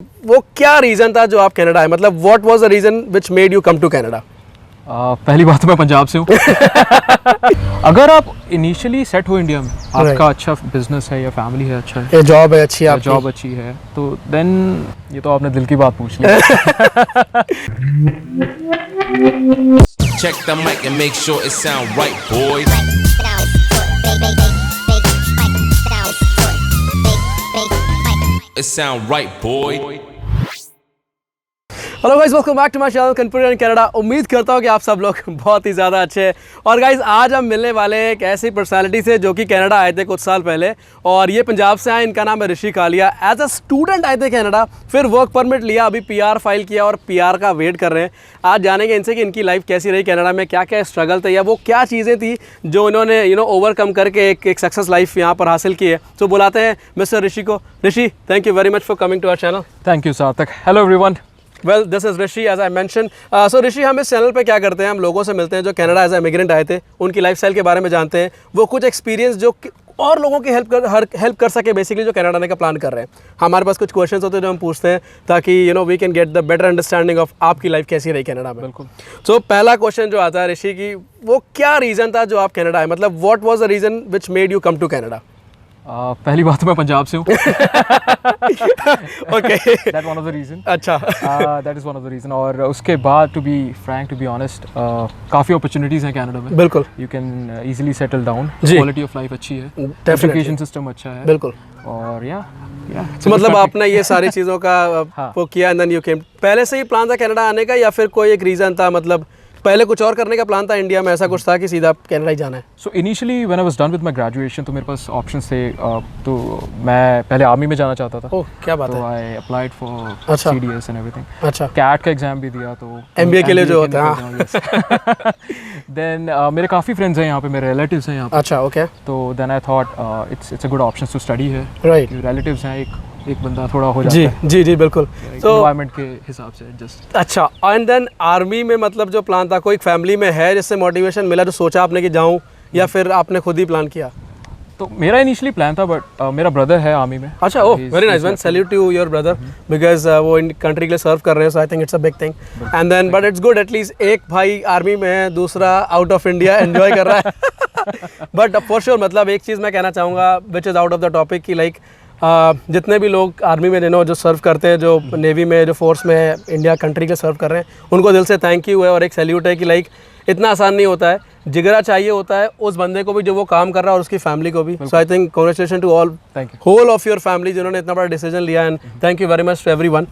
वो क्या रीज़न था जो आप कनाडा आए, मतलब what was the reason which made you come to Canada? पहली बात तो मैं पंजाब से हूँ। अगर आप इनिशियली सेट हो इंडिया में, आपका अच्छा बिजनेस है या फैमिली है अच्छा है, जॉब है अच्छी, आपकी जॉब अच्छी है, तो देन ये तो आपने दिल की बात पूछ ली। Check the mic and make sure it sound right, boy. It sound right, boy. Hello guys, welcome back to my channel confusion Canada. उम्मीद करता हूँ कि आप सब लोग बहुत ही ज़्यादा अच्छे हैं। और गाइस, आज हम मिलने वाले हैं एक ऐसी पर्सनालिटी से जो कि कनाडा आए थे कुछ साल पहले, और ये पंजाब से आए। इनका नाम है ऋषि कालिया। एज अ स्टूडेंट आए थे कनाडा, फिर वर्क परमिट लिया, अभी पीआर फाइल किया और पीआर का वेट कर रहे हैं। आज जानेंगे इनसे कि इनकी लाइफ कैसी रही कनाडा में, क्या क्या स्ट्रगल थे या वो क्या चीज़ें थी जो इन्होंने ओवरकम करके एक सक्सेस लाइफ यहाँ पर हासिल की है। तो बुलाते हैं मिस्टर ऋषि को। Rishi, thank you very much for coming to our channel. Thank you Sarthak. Hello everyone. Well, this is Rishi, as I mention. So Rishi, हम इस चैनल पे क्या करते हैं, हम लोगों से मिलते हैं जो कनाडा एज ए इमिग्रेंट आए थे, उनकी लाइफस्टाइल के बारे में जानते हैं, वो कुछ एक्सपीरियंस जो और लोगों की हेल्प कर सके बेसिकली, जो कनाडा आने का प्लान कर रहे हैं। हमारे पास कुछ क्वेश्चंस होते हैं जो हम पूछते हैं ताकि we can get the better understanding of आपकी लाइफ कैसी रही कनाडा में। बिल्कुल। सो पहला क्वेश्चन जो आता है ऋषि की, वो क्या रीज़न था जो आप कनाडा आए, मतलब what was the reason which made you come to Canada? पहली बात तो मैं पंजाब से हूँ। Okay, that one of the reason. अच्छा। That is one of the reason. और उसके बाद टू बी ऑनेस्ट, काफ़ी अपॉर्चुनिटीज़ हैं कनाडा में। बिल्कुल, you can easily settle down, जी। क्वालिटी ऑफ लाइफ अच्छी है, एजुकेशन सिस्टम अच्छा है। बिल्कुल। और तो मतलब आपने ये सारी चीज़ों का वो किया एंड देन यू केम। पहले से ही प्लान था कनाडा आने का या फिर कोई एक रीज़न था, मतलब पहले कुछ और करने का प्लान था इंडिया में, ऐसा कुछ था कि सीधा कनाडा ही जाना है? So initially when I was done with my graduation, तो मेरे पास ऑप्शंस थे। तो मैं पहले आर्मी में जाना चाहता था। ओह, क्या बात तो है। आई अप्लाइड फॉर अच्छा। CDS and everything. अच्छा। कैट का एग्जाम भी दिया, तो MBA के लिए जो होता है। देन मेरे काफ़ी फ्रेंड्स हैं यहाँ पे, मेरे रिलेटिव्स हैं यहाँ पे। अच्छा, ओके। तो then I thought it's a good option to study है। राइट। रिलेटिव्स हैं, एक बंदा थोड़ा हो जाता जी है। जी जी, बिल्कुल। तो एनवायरनमेंट के हिसाब से जस्ट। अच्छा, एंड देन आर्मी में मतलब जो प्लान था, कोई फैमिली में है जिससे मोटिवेशन मिला, जो सोचा आपने कि जाऊँ, या फिर आपने खुद ही प्लान किया? तो मेरा इनिशियली प्लान था, बट मेरा ब्रदर है आर्मी में। अच्छा, oh, very nice one, salute to your brother, because वो इन कंट्री के लिए सर्व कर रहे हैं, so I think it's a big thing. And then but it's good, at least एक भाई आर्मी में है, दूसरा आउट ऑफ इंडिया एंजॉय कर रहा है। बट फॉर श्योर, मतलब एक चीज़ मैं कहना चाहूँगा which is out of the topic, की लाइक जितने भी लोग आर्मी में जो सर्व करते हैं, जो नेवी में, जो फोर्स में है, इंडिया कंट्री के सर्व कर रहे हैं, उनको दिल से थैंक यू है और एक सैल्यूट है कि लाइक इतना आसान नहीं होता है, जिगरा चाहिए होता है उस बंदे को भी जो वो काम कर रहा है और उसकी फैमिली को भी। So I think congratulation to all, whole of your family जिन्होंने इतना बड़ा डिसीजन लिया, and thank you very much to everyone.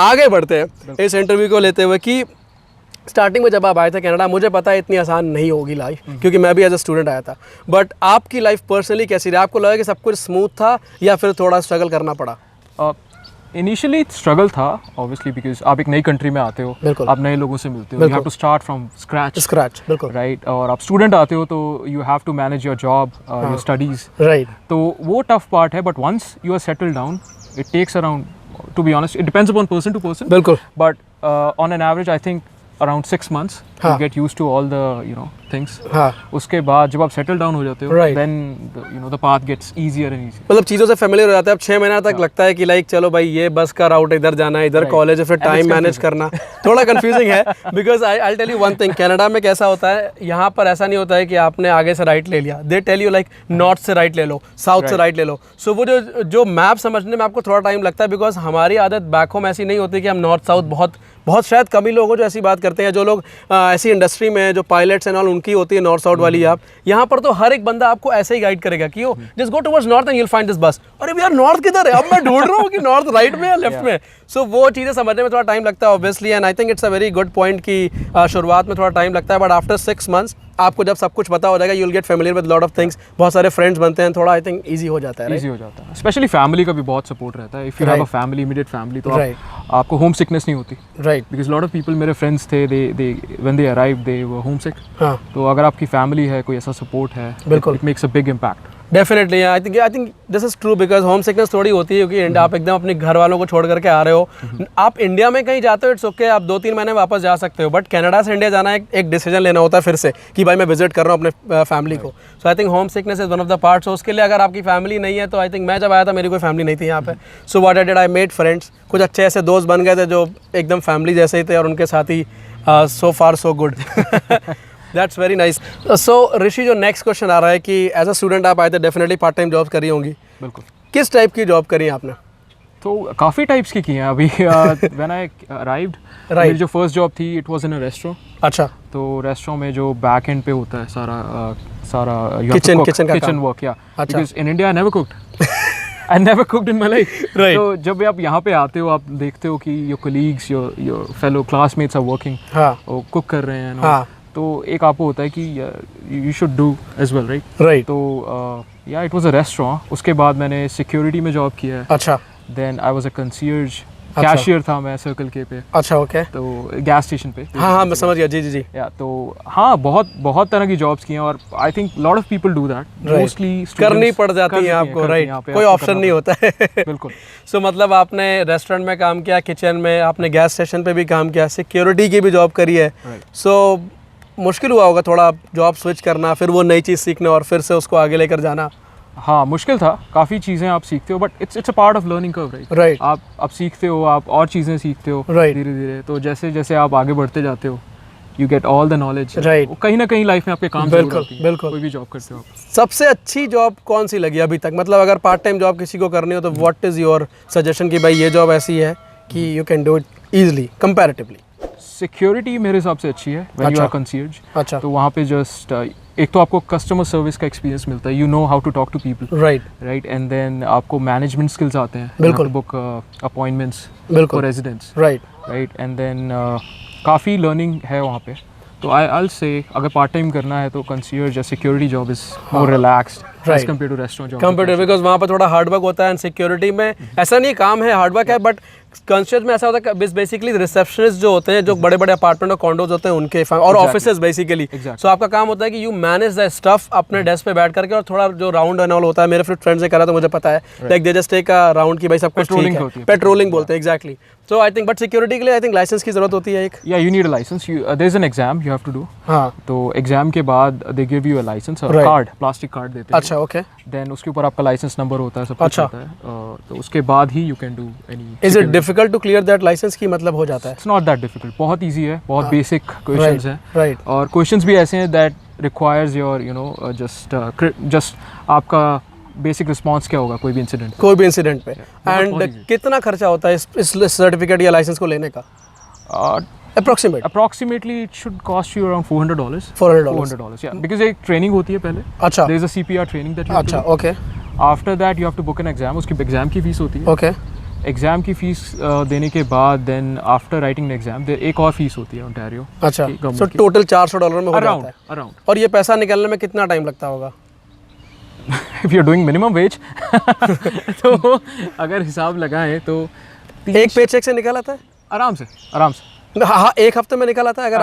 आगे बढ़ते हैं इस इंटरव्यू को लेते हुए कि स्टार्टिंग में जब आप आए थे कनाडा, मुझे पता है इतनी आसान नहीं होगी लाइफ, क्योंकि मैं भी एज अ स्टूडेंट आया था, बट आपकी लाइफ पर्सनली कैसी रही? आपको लगा कि सब कुछ स्मूथ था या फिर थोड़ा स्ट्रगल करना पड़ा? इनिशियली स्ट्रगल था ऑब्वियसली, बिकॉज आप एक नई कंट्री में आते हो, आप नए लोगों से मिलते हो, you have to start from scratch. बिल्कुल, राइट। और आप स्टूडेंट आते हो तो you have to manage your job, your studies, right. तो वो टफ पार्ट है, but once you are settle down, it takes around, to be honest, it depends upon person to person, बिल्कुल, but on an average I think around 6 months you get used to all the things. उसके बाद जब आप settle down हो जाते हो, then the path gets easier and easier. मतलब चीज़ों से फेमिलियर हो जाता है। अब 6 महीना तक लगता है कि लाइक चलो भाई, ये बस का राउट इधर जाना है, इधर कॉलेज है, फिर टाइम मैनेज करना थोड़ा कंफ्यूजिंग है। Because I tell you one thing, Canada में कैसा होता है, यहाँ पर ऐसा नहीं होता है कि आपने आगे से राइट ले लिया। They tell you like north से राइट ले लो, साउथ से राइट ले लो। सो वो जो मैप समझने में आपको थोड़ा टाइम लगता है, बिकॉज हमारी आदत बैक होम ऐसी नहीं होती कि हम नॉर्थ साउथ, बहुत शायद कम ही लोग हो जो ऐसी बात करते हैं। जो लोग ऐसी इंडस्ट्री में, जो पायलट्स एंड ऑल, उनकी होती है नॉर्थ साउथ वाली। आप यहाँ पर तो हर एक बंदा आपको ऐसे ही गाइड करेगा कि just go towards north and you will find this बस। अरे यार, नॉर्थ किधर है? अब मैं ढूंढ रहा हूँ कि नॉर्थ राइट में या लेफ्ट में। सो वो चीज़ें समझने में थोड़ा टाइम लगता है obviously, and I think it's a very good point कि शुरुआत में थोड़ा टाइम लगता है, बट आफ्टर 6 months आपको जब सब कुछ पता हो जाएगा, you will get familiar with lot of things, बहुत सारे फ्रेंड्स बनते हैं, थोड़ा आई थिंक ईजी हो जाता है। ईजी हो जाता है, स्पेशली फैमिली का भी बहुत सपोर्ट रहता है। If you have a family, immediate family, तो आपको होम सिकनेस नहीं होती। Right. Because lot of people, मेरे फ्रेंड्स थे, they when they arrive they were home sick. तो अगर आपकी फैमिली है, कोई ऐसा सपोर्ट है, बिल्कुल, it makes a big impact. Definitely I think this is true because home sickness थोड़ी होती है क्योंकि आप एकदम अपने घर वालों को छोड़ करके आ रहे हो. आप इंडिया में कहीं जाते हो इट्स ओके, आप 2-3 महीने वापस जा सकते हो, बट कनाडा से इंडिया जाना एक डिसीजन लेना होता है फिर से कि भाई मैं विजिट कर रहा हूँ अपने फैमिली को. So I think home sickness is one of the parts. उसके लिए अगर आपकी फैमिली नहीं है तो आई थिंक मैं जब आया था मेरी कोई फैमिली नहीं थी यहाँ पे. So what I did, I made friends, कुछ अच्छे ऐसे दोस्त बन गए थे जो एकदम फैमिली जैसे ही थे और उनके साथ ही so far so good. That's very nice. So Rishi, जो नेक्स्ट क्वेश्चन आ रहा है कि एज अ स्टूडेंट आप आए थे, डेफिनेटली पार्ट टाइम जॉब करी होंगी. बिल्कुल. किस टाइप की जॉब करी आपने? तो काफ़ी टाइप्स की हैं अभी. व्हेन आई अराइव्ड, मेरी जो फर्स्ट जॉब थी it was in a restaurant. अच्छा. तो रेस्टोरेंट में जो बैक एंड पे होता है सारा किचन वर्क. या because in India I never cooked. I never cooked in my life. Right. तो जब आप यहाँ पे आते हो, आप देखते हो कि your colleagues, your fellow classmates are working, और cook कर रहे हैं, तो एक आपको होता है कि you should do as well, right? Right. तो yeah, it was a restaurant. उसके बाद मैंने security में जॉब किया है. अच्छा. Then I was a concierge. Cashier था मैं सर्कल के पे. अच्छा, ओके. तो गैस स्टेशन पे. हाँ, मैं समझ गया. जी. या तो हाँ, बहुत तरह की जॉब्स की हैं और I think lot of people do that. Mostly करनी पड़ जाती है आपको. राइट. कोई ऑप्शन नहीं होता है. बिल्कुल. सो मतलब आपने रेस्टोरेंट में काम किया, किचन में, आपने गैस स्टेशन पे भी काम किया, सिक्योरिटी की भी जॉब करी है. सो मुश्किल हुआ होगा थोड़ा जॉब स्विच करना, फिर वो नई चीज़ सीखना और फिर से उसको आगे लेकर जाना. हाँ, मुश्किल था. काफ़ी चीज़ें आप सीखते हो, but it's a part of learning curve, right? Right. आप सीखते हो, आप और चीज़ें सीखते हो धीरे धीरे. तो जैसे जैसे आप आगे बढ़ते जाते हो, you get all the knowledge. Right. कहीं ना कहीं लाइफ में आपके काम बिल्कुल कोई भी जॉब करते हो. सबसे अच्छी जॉब कौन सी लगी अभी तक? मतलब अगर पार्ट टाइम जॉब किसी को करनी हो तो व्हाट इज़ योर सजेशन कि भाई ये जॉब ऐसी है कि you can do it easily comparatively? Security मेरे हिसाब से अच्छी है. When you are concierge. अच्छा. तो वहाँ पे जस्ट एक तो आपको कस्टमर सर्विस का एक्सपीरियंस मिलता है. You know how to talk to people. Right. And then आपको मैनेजमेंट स्किल्स आते हैं. बिल्कुल. Book appointments for residents. Right. And then काफ़ी लर्निंग है वहाँ पे. तो I'll say अगर पार्ट टाइम करना है तो कंसीयर्ज या security job is more relaxed as compare to restaurant job. Compare because वहाँ पर थोड़ा हार्ड वर्क होता है. एंड सिक्योरिटी में ऐसा नहीं काम है हार्ड वर्क है, बट कंसीयर्ज में ऐसा होता है बेसिकली रिसेप्शनिस्ट जो होते हैं, जो बड़े बड़े अपार्टमेंट और कॉन्डोज होते हैं उनके और ऑफिसेज बेसिकली. सो आपका काम होता है कि यू मैनेज द स्टफ अपने डेस्क पे बैठ करके, और थोड़ा जो राउंड एंड ऑल होता है, मेरे फ्रेंड्स ने करा तो मुझे पता है, like they just take a round की भाई सब कुछ ठीक है. पेट्रोलिंग बोलते हैं. Exactly. So I think but security के लिए आई थिंक लाइसेंस की जरूरत होती है एक. Yeah you need a licence. There is an exam you have to do. हाँ. तो एग्जाम के बाद they give you a licence, और कार्ड, प्लास्टिक कार्ड देते हैं. अच्छा, ओके. देन उसके ऊपर आपका लाइसेंस नंबर होता है, सब कुछ होता है. तो उसके बाद ही you can do any. Is it difficult to clear that license की मतलब हो जाता है? It's not that difficult. बहुत ईजी है. बहुत बेसिक क्वेश्चंस हैं. राइट. और क्वेश्चंस भी ऐसे हैं दैट रिक्वायर्स योर जस्ट आपका बेसिक रिस्पांस क्या होगा कोई भी इंसिडेंट पे. एंड कितना खर्चा होता है इस सर्टिफिकेट या लाइसेंस को लेने का? Approximately it should cost you around $400. $400, yeah. Because एक training होती है पहले. अच्छा. There is a CPR training that you have to do. अच्छा, okay. After that you have to book an exam. उसकी एग्जाम की फीस होती है. Okay. एग्जाम की फीस देने के बाद then after writing an exam एक और फीस होती है ओंटारियो. अच्छा. So total $400 में हो जाता है. Around. और ये पैसा निकालने में कितना टाइम लगता होगा? If you're doing minimum wage तो अगर हिसाब लगाएं तो एक पेचेक से निकाल आता है? आराम से. हाँ, एक हफ्ते में निकल आता है अगर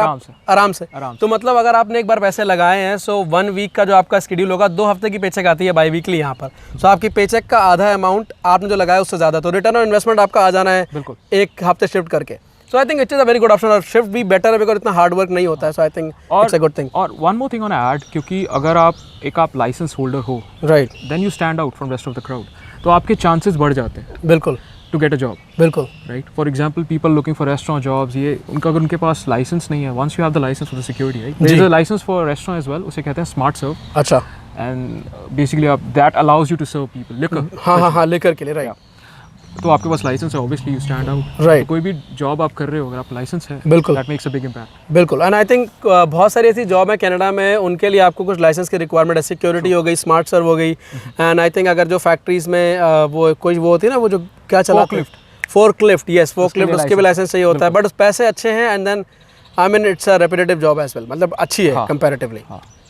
आराम से. तो मतलब अगर आपने एक बार पैसे लगाए हैं, सो 1 वीक का जो आपका शेड्यूल होगा, 2 हफ्ते की पेचेक आती है बाई वीकली यहाँ पर. सो आपकी पेचेक का आधा अमाउंट आपने जो लगाया उससे ज़्यादा, तो रिटर्न ऑन इन्वेस्टमेंट आपका आ जाना है बिल्कुल एक हफ्ते शिफ्ट करके. So I think it is a very good option. और शिफ्ट भी बेटर है बिकॉज इतना हार्ड वर्क नहीं होता है. So I think it's a good thing. और one more thing on add, क्योंकि अगर आप लाइसेंस होल्डर हो, right, then you stand out from rest of the crowd. तो आपके चांसेस बढ़ जाते हैं. बिल्कुल. to get a job. बिल्कुल. Right. For example, people looking for restaurant jobs, ये उनके पास license नहीं है. Once you have the license for the security, right? There is a license for restaurant as well. उसे कहते हैं Smart Serve. अच्छा. And basically that allows you to serve people. Liquor. हाँ liquor के लिए, right. तो आपके पास लाइसेंस है, obviously you stand out. Right. तो कोई भी जॉब आप कर रहे हो अगर आप लाइसेंस है, बिल्कुल, that makes a big impact. बिल्कुल. एंड आई थिंक बहुत सारी ऐसी जॉब है कनाडा में, उनके लिए आपको कुछ लाइसेंस की रिक्वायरमेंट है. सिक्योरिटी हो गई, स्मार्ट सर्व हो गई, एंड आई थिंक अगर जो फैक्ट्रीज में वो होती है ना, वो जो क्या चलाते हैं, फोर्कलिफ्ट, यस फोर्कलिफ्ट, उसके भी लाइसेंस चाहिए होता है. बट पैसे अच्छे हैं and then I mean it's a repetitive job as well, मतलब अच्छी है कंपैरेटिवली.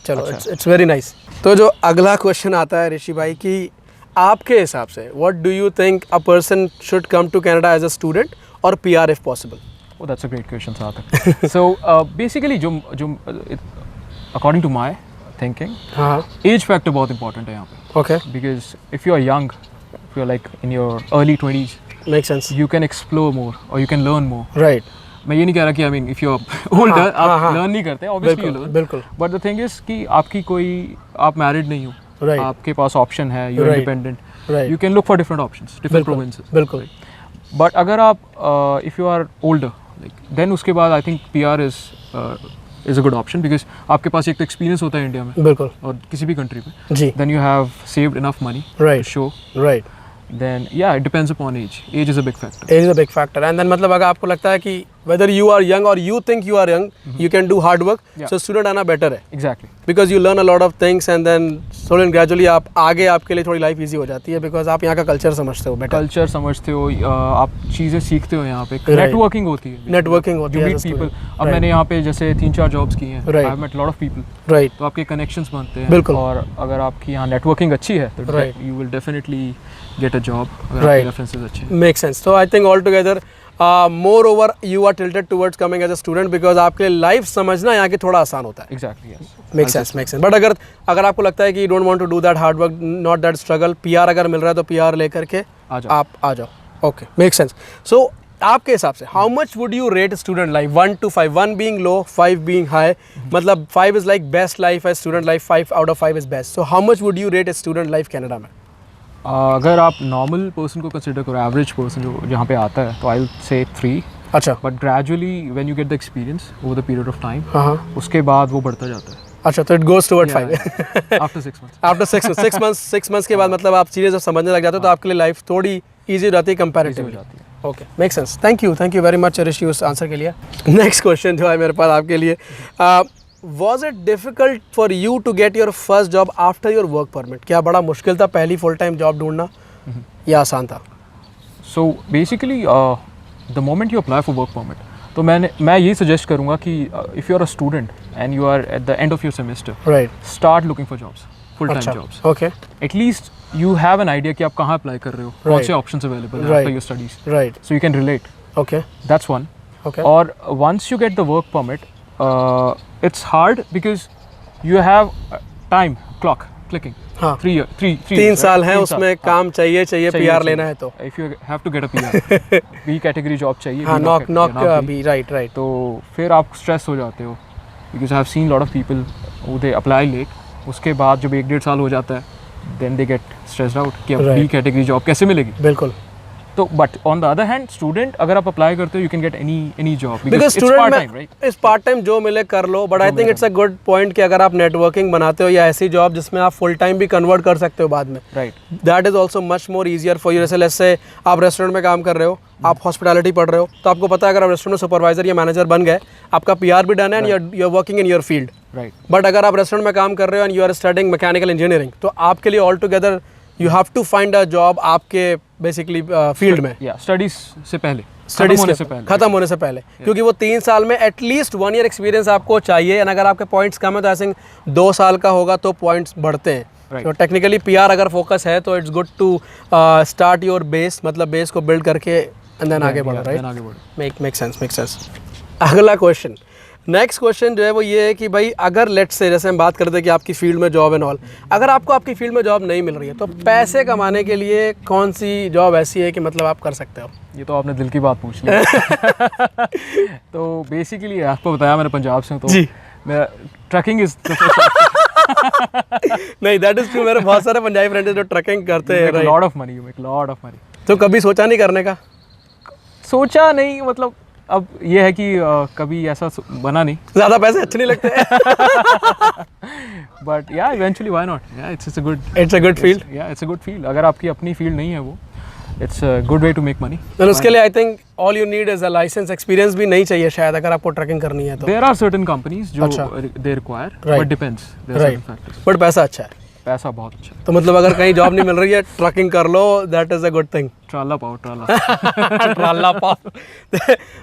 चलो, इट्स वेरी नाइस. तो जो अगला क्वेश्चन आता है ऋषि भाई कि आपके हिसाब से what do you think a person should come to Canada as a student और PR if possible? Oh, that's a great question, Sarthak. So basically जो according to my thinking, हाँ, एज फैक्टर बहुत इंपॉर्टेंट है यहाँ पे. Okay. Because if you are young, if you are like in your early 20s, Makes sense. you can explore more or you can learn more. Right. मैं ये नहीं कह रहा कि I mean if you are older आप learn नहीं करते, obviously you learn. बिल्कुल. But the thing is कि आपकी कोई आप married नहीं हो, Right. आपके पास option है, you're Right. independent, Right. you can look for different options, different provinces. बिल्कुल. But अगर आप if you are older, like then उसके बाद I think PR is a good option because आपके पास एक तो experience होता है इंडिया में बिल्कुल. और किसी भी country में. जी. Then you have saved enough money Right. to show. Right. Then yeah, it depends upon age. Age is a big factor. Age is a big factor. And then मतलब अगर आपको लगता है कि whether you are young or you think you are young, you can do hard work. Yeah. So student आना better है. Exactly. Because you learn a lot of things and then slowly and gradually आप आगे आपके लिए थोड़ी life easy हो जाती है because आप यहाँ का culture समझते हो better. कल्चर समझते हो, आप चीज़ें सीखते हो यहाँ पे. Right. नेटवर्किंग होती है. Networking होती You है meet as a people. student. अब मैंने यहाँ पे जैसे 3-4 जॉब्स की हैं. Right. I've met a lot of people. Right. तो आपके कनेक्शंस बनते हैं. बिल्कुल. और अगर आपकी यहाँ नेटवर्किंग अच्छी है तो Right. you will definitely get a job. अगर Right. आपके रेफरेंसेस अच्छे हैं. Makes sense. So I think altogether, moreover you are tilted towards coming as a student because आपके लिए life समझना यहाँ के थोड़ा आसान होता है. Exactly. Yes. Makes sense, makes sense. But अगर आपको लगता है कि you don't want to do that hard work, not that struggle, PR अगर मिल रहा है तो PR लेकर के आ जाओ. आप आ जाओ. Okay, makes sense. So आपके हिसाब से how much would you rate student life 1 to 5, 1 being low, 5 being high, मतलब 5 is like best life as student life, 5 out of 5 is best. So how much would you rate a student life Canada में? अगर आप normal person को consider करो, average person जो यहाँ पे आता है, तो आई विल से 3. अच्छा. But gradually when you get the experience over the period of time, हाँ. उसके बाद वो बढ़ता जाता है. अच्छा, तो it goes toward 5. After 6 months. After 6 months के बाद मतलब आप चीज़ें जब समझने लग जाते हो तो आपके लिए लाइफ थोड़ी ईजी हो जाती है कंपैरेटिवली. जाती है. Okay, make sense. Thank you very much Rishi उस आंसर के लिए. नेक्स्ट क्वेश्चन जो है मेरे पास आपके लिए, was it difficult for you to get your first job after your work permit? क्या बड़ा मुश्किल था पहली फुल टाइम जॉब ढूंढना या आसान था? So basically the moment you apply for work permit, तो मैं ये सजेस्ट करूँगा कि if you are a student and you are at the end of your semester, right, start looking for jobs, full time jobs. Okay, at least you have an idea कि आप कहाँ apply कर रहे हो, कौन से ऑप्शंस अवेलेबल हैं after your studies, right, so you can relate. Okay, that's one. Okay. और once you get the work permit, it's hard because you have time clock clicking. हाँ. 3 साल हैं उसमें, काम चाहिए PR लेना है तो. If you have to get a PR, B category job चाहिए. हाँ, नॉक भी, राइट. तो फिर आप स्ट्रेस हो जाते हो because I have seen lot of people who they apply late. उसके बाद जब 1-1.5 साल हो जाता है, then they get stressed out कि अब B कैटेगरी जॉब कैसे मिलेगी. बिल्कुल. तो but on the other hand student अगर आप अप्लाई करते हो, you can get any job because student में इस पार्ट टाइम जो मिले कर लो. But I think it's a good point कि अगर आप नेटवर्किंग बनाते हो या ऐसी जॉब जिसमें आप फुल टाइम भी कन्वर्ट कर सकते हो बाद में, right, that is also much more easier for you. जैसे लेट्स से आप रेस्टोरेंट में काम कर रहे हो, आप हॉस्पिटैलिटी पढ़ रहे हो, तो आपको पता है अगर आप रेस्टोरेंट में सुपरवाइजर या मैनेजर बन गए, आपका PR भी डन है and you are working in your field. Right. But अगर आप रेस्टोरेंट में काम कर रहे हो and you are studying mechanical engineering, तो आपके लिए all together you have to find a job आपके बेसिकली फील्ड में, या स्टडीज से पहले, स्टडीज खत्म होने से पहले, क्योंकि वो 3 साल में एटलीस्ट 1 ईयर एक्सपीरियंस आपको चाहिए. एंड अगर आपके पॉइंट्स कम है तो आई थिंक 2 साल का होगा तो पॉइंट्स बढ़ते हैं. तो टेक्निकली PR अगर फोकस है तो it's good to start your base, मतलब बेस को बिल्ड करके एंड देन आगे बढ़ो. Right, make sense. अगला क्वेश्चन, नेक्स्ट क्वेश्चन जो है वो ये है कि भाई अगर लेट्स से, जैसे हम बात करते हैं कि आपकी फील्ड में जॉब एंड ऑल, अगर आपको आपकी फील्ड में जॉब नहीं मिल रही है तो पैसे कमाने के लिए कौन सी जॉब ऐसी है कि मतलब आप कर सकते हो? ये तो आपने दिल की बात पूछ ली. तो बेसिकली आपको बताया मैंने पंजाब से हूँ, तो जी, मैं ट्रैकिंग इज नहीं, दैट इज ट्रू. मेरे बहुत सारे पंजाबी फ्रेंड्स जो ट्रैकिंग करते हैं. Lot of money, you make lot of money. तो कभी सोचा नहीं करने का? सोचा नहीं, मतलब अब ये है कि कभी ऐसा बना नहीं. ज़्यादा पैसे अच्छे नहीं लगते. But yeah eventually why not. Yeah it's a good field. Yeah it's a good field. अगर आपकी अपनी फील्ड नहीं है वो, it's a good way to make money. और उसके लिए I think all you need is a licence. Experience भी नहीं चाहिए शायद अगर आपको ट्रैकिंग करनी है तो. देयर आर सर्टेन कंपनीज जो they require, but depends. But पैसा अच्छा है. पैसा बहुत अच्छा है. तो मतलब अगर कहीं जॉब नहीं मिल रही है, ट्रैकिंग कर लो, that is a good thing. ट्राला पाओ.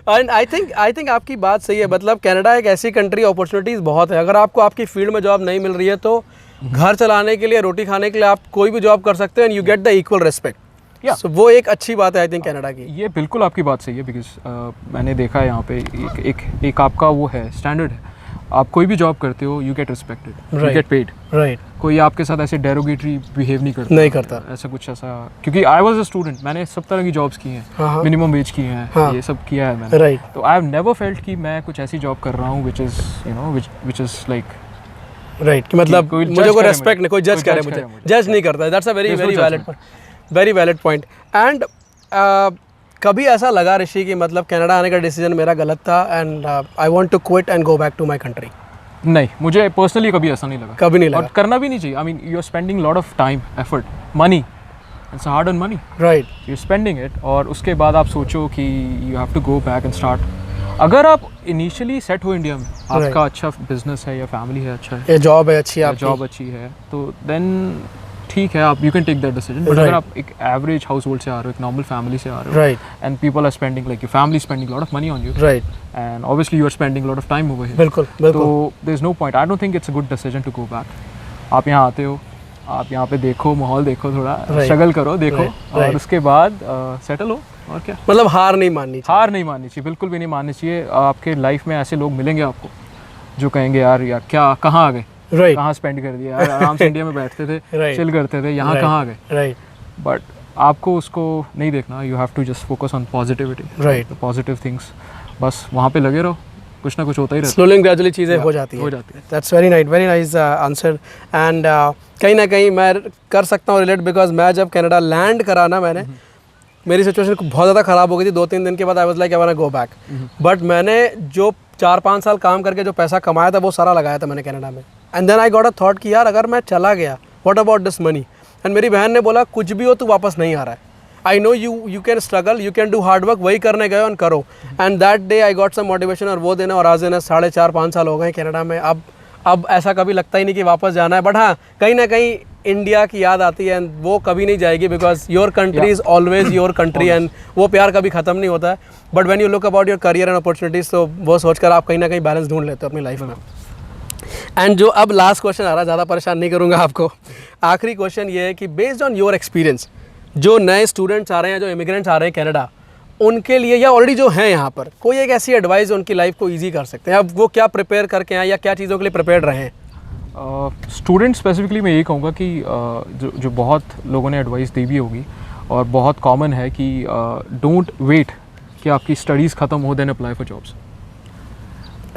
एंड आई थिंक आपकी बात सही है. मतलब कनाडा एक ऐसी कंट्री, अपॉर्चुनिटीज़ बहुत है. अगर आपको आपकी फील्ड में जॉब नहीं मिल रही है तो घर चलाने के लिए, रोटी खाने के लिए आप कोई भी जॉब कर सकते हो and you get the equal respect. So वो एक अच्छी बात है आई थिंक कनाडा की. ये बिल्कुल आपकी बात सही है. बिकॉज मैंने देखा है यहाँ पे एक आपका वो है, स्टैंडर्ड है. आप कोई भी जॉब करते हो, you get respected, you Right. Get paid. Right, कोई आपके साथ ऐसे डेरोगेटरी बिहेव नहीं करता। ऐसा कुछ ऐसा, क्योंकि आई वाज अ स्टूडेंट, मैंने सब तरह की जॉब्स की हैं, हाँ। मिनिमम वेज की हैं, हाँ। ये सब किया है मैंने। राइट, तो आई हैव नेवर फेल्ट कि मैं कुछ ऐसी जॉब कर रहा हूँ which is you know which is like right, कि मतलब कोई मुझे judge कोई करे रेस्पेक्ट नहीं, कोई जज करे मुझे, जज नहीं करता। That's a very There's no very valid judgment. Point, very valid point. And कभी ऐसा लगा ऋषि कि मतलब कनाडा आने का डिसीजन मेरा गलत था and I want to quit and go back to my country? नहीं, मुझे पर्सनली कभी ऐसा नहीं लगा, कभी नहीं और लगा? करना भी नहीं चाहिए। I mean you are spending lot of time, effort, money, it's hard earn money, right, you spending it, और उसके बाद आप सोचो कि you have to go back and start. अगर आप इनिशियली सेट हो इंडिया में, आपका अच्छा बिजनेस है या फैमिली है, अच्छा है, ये जॉब है अच्छी आपकी, जॉब अच्छी है, तो देन ठीक है, आप you can take that decision. But Right. अगर आप एक एवरेज हाउस होल्ड से आ रहे हो, एक नॉर्मल फैमिली से आ रहे हो, right, and people are spending, like your family spending lot of money on you, right, and obviously you are spending lot of time over here, बिल्कुल बिल्कुल, तो there is no point. I don't think it's a good decision to go back. आप यहाँ आते हो, आप यहाँ पे देखो, माहौल देखो, थोड़ा Right. स्ट्रगल करो, देखो, Right. और Right. उसके बाद सेटल हो, और क्या। मतलब हार नहीं माननी चाहिए। हार नहीं माननी चाहिए, बिल्कुल भी नहीं माननी चाहिए। आपके लाइफ में ऐसे लोग मिलेंगे आपको जो कहेंगे यार क्या कहाँ आ गए, राइट, कहाँ स्पेंड कर दिया यार, आराम से इंडिया में बैठते थे, Right. चिल करते थे, यहाँ Right. कहाँ आ गए। राइट, बट आपको उसको नहीं देखना, you have to just focus on positivity, Right. Positive things, बस वहाँ पे लगे रहो, कुछ ना कुछ होता ही रहता स्लोली एंड ग्रेजुअली चीज़ें हो जाती है, हैं। हो जाती है। That's very nice answer. And कहीं ना कहीं मैं कर सकता हूँ रिलेट, बिकॉज मैं जब कनाडा लैंड करा ना, मैंने मेरी सिचुएशन बहुत ज़्यादा ख़राब हो गई थी। 2-3 दिन के बाद I was like I want to go back, but मैंने जो 4-5 साल काम करके जो पैसा कमाया था वो सारा लगाया था मैंने कनाडा में। And then I got a thought कि यार अगर मैं चला गया, what about this money? And मेरी बहन ने बोला कुछ भी हो तू वापस नहीं आ रहा है, I know you can struggle, you can do hard work, वही करने गए और करो। And that day I got some motivation, और वो दिन और आज दिन 4.5-5 साल हो गए कनाडा में। अब ऐसा कभी लगता ही नहीं कि वापस जाना है, बट हाँ कहीं ना कहीं इंडिया की याद आती है, एंड वो कभी नहीं जाएगी, because your country is always your country, and वो प्यार कभी ख़त्म नहीं होता है। But when you look about your career and opportunities, तो वो सोचकर आप कहीं ना कहीं बैलेंस ढूंढ लेते हो अपनी लाइफ में। एंड जो अब लास्ट क्वेश्चन आ रहा है, ज़्यादा परेशान नहीं करूँगा आपको, आखिरी क्वेश्चन ये है कि बेस्ड ऑन योर एक्सपीरियंस, जो नए स्टूडेंट्स आ रहे हैं, जो इमिग्रेंट्स आ रहे हैं कनाडा, उनके लिए या ऑलरेडी जो हैं यहाँ पर, कोई एक ऐसी एडवाइस उनकी लाइफ को ईजी कर सकते हैं? अब वो क्या प्रिपेयर करके आए या क्या चीज़ों के लिए प्रिपेयर्ड रहे हैं? स्टूडेंट स्पेसिफिकली मैं यही कहूँगा कि जो बहुत लोगों ने एडवाइस दी भी होगी और बहुत कॉमन है कि डोंट वेट कि आपकी स्टडीज़ ख़त्म हो देन अप्लाई फॉर जॉब्स।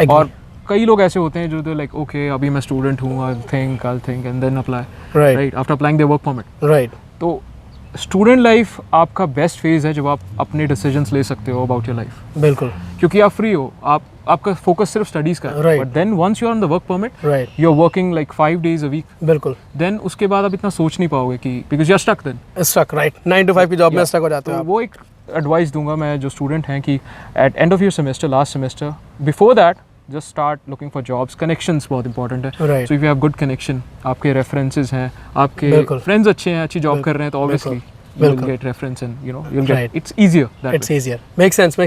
और कई लोग ऐसे होते हैं जो लाइक ओके अभी मैं स्टूडेंट हूँ, I think and then apply, right, after applying their work permit. Right, तो स्टूडेंट लाइफ आपका बेस्ट फेज़ है जब आप अपने डिसीजंस ले सकते हो अबाउट योर लाइफ, बिल्कुल, क्योंकि आप फ्री हो, आपका फोकस सिर्फ स्टडीज़ का है। Right. But then once you are on the work permit, right, you are working like 5 days a week, बिल्कुल, देन उसके बाद आप इतना सोच नहीं पाओगे कि because you are stuck then. Stuck, right, 9 to 5 की जॉब में स्टक हो जाते हो तो आप। वो एक एडवाइस दूंगा मैं जो स्टूडेंट हैं कि at end of your semester, last semester, before that just start looking for jobs. Connections बहुत इंपॉर्टेंट है, Right. So if you have good connection, आपके रेफरेंसेस हैं, आपके बिल्कुल। फ्रेंड्स अच्छे हैं, अच्छी जॉब कर रहे हैं, तो obviously you will get reference and you will get Right. it's easier that it's easier, make sense.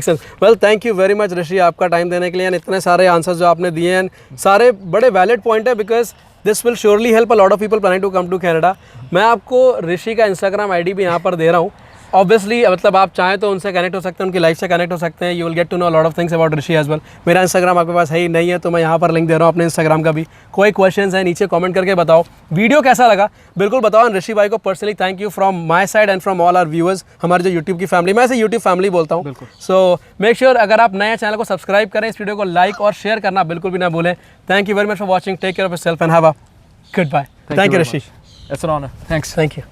Well, thank you very much Rishi, आपका टाइम देने के लिए, and इतने सारे आंसर्स जो आपने दिए हैं, सारे बड़े वैलिड पॉइंट है, because this will surely help a lot of people planning to come to Canada. मैं आपको ऋषि का इंस्टाग्राम आईडी भी यहाँ पर दे रहा हूँ। ऑब्वियसली मतलब आप चाहें तो उनसे कनेक्ट हो सकते हैं, उनकी लाइफ से कनेक्ट हो सकते हैं। You will get to know lot of things about Rishi as well. मेरा इंस्टाग्राम आपके पास है ही नहीं है, तो मैं यहाँ पर लिंक दे रहा हूँ अपने इंस्टाग्राम का भी। कोई क्वेश्चंस है नीचे कमेंट करके बताओ। वीडियो कैसा लगा बिल्कुल बताओ। ऋषि भाई को personally thank you from my side and from all are viewers, हमारे जो यूट्यूब की फैमिली, मैं ऐसे यूट्यूब फैमिली बोलता हूँ। सो मेक श्योर अगर आप नए चैनल को सब्सक्राइब करें, इस वीडियो को लाइक और शेयर करना बिल्कुल भी ना भूलें। Thank you very much for watching, take care of yourself and have a good bye. Thank you Rishi, it's an honor, thanks। Thank you.